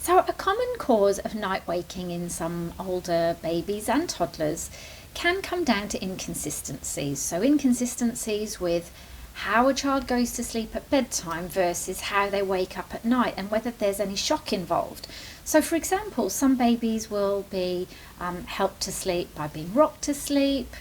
So, a common cause of night waking in some older babies and toddlers can come down to inconsistencies. So, inconsistencies with how a child goes to sleep at bedtime versus how they wake up at night and whether there's any shock involved. So, for example, some babies will be helped to sleep by being rocked to sleep.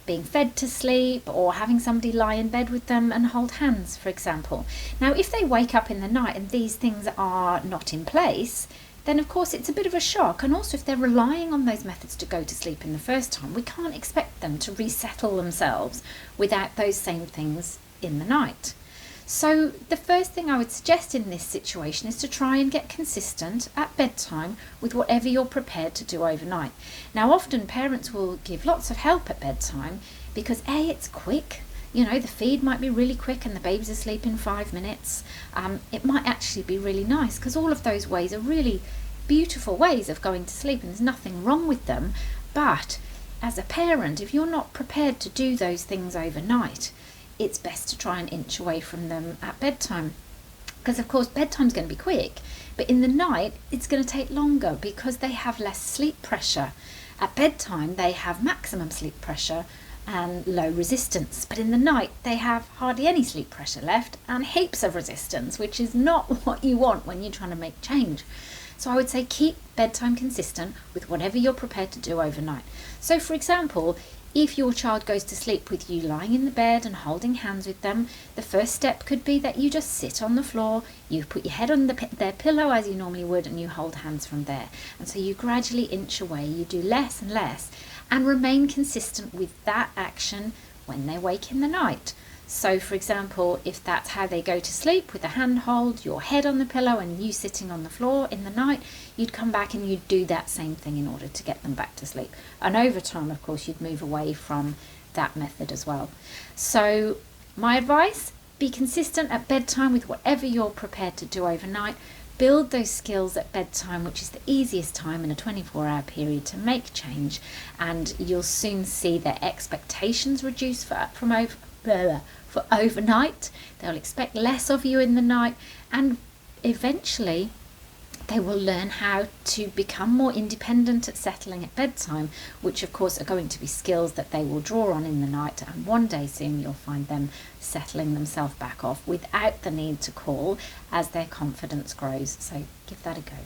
Being fed to sleep, or having somebody lie in bed with them and hold hands, for example. Now, if they wake up in the night and these things are not in place, then of course it's a bit of a shock. And also, if they're relying on those methods to go to sleep in the first time, we can't expect them to resettle themselves without those same things in the night. So the first thing I would suggest in this situation is to try and get consistent at bedtime with whatever you're prepared to do overnight. Now, often parents will give lots of help at bedtime because it's quick. You know, the feed might be really quick and the baby's asleep in 5 minutes. It might actually be really nice because all of those ways are really beautiful ways of going to sleep and there's nothing wrong with them. But as a parent, if you're not prepared to do those things overnight, it's best to try and inch away from them at bedtime. Because of course bedtime's going to be quick, but in the night it's going to take longer because they have less sleep pressure. At bedtime they have maximum sleep pressure and low resistance, but in the night they have hardly any sleep pressure left and heaps of resistance, which is not what you want when you're trying to make change. So I would say keep bedtime consistent with whatever you're prepared to do overnight. So for example, if your child goes to sleep with you lying in the bed and holding hands with them, the first step could be that you just sit on the floor, you put your head on their pillow as you normally would, and you hold hands from there. And so you gradually inch away, you do less and less, and remain consistent with that action when they wake in the night. So for example, if that's how they go to sleep, with a handhold, your head on the pillow and you sitting on the floor in the night, you'd come back and you'd do that same thing in order to get them back to sleep. And over time, of course, you'd move away from that method as well. So my advice, be consistent at bedtime with whatever you're prepared to do overnight. Build those skills at bedtime, which is the easiest time in a 24-hour period to make change, and you'll soon see their expectations reduce for overnight. They'll expect less of you in the night, and eventually they will learn how to become more independent at settling at bedtime, which of course are going to be skills that they will draw on in the night, and one day soon you'll find them settling themselves back off without the need to call as their confidence grows. So give that a go.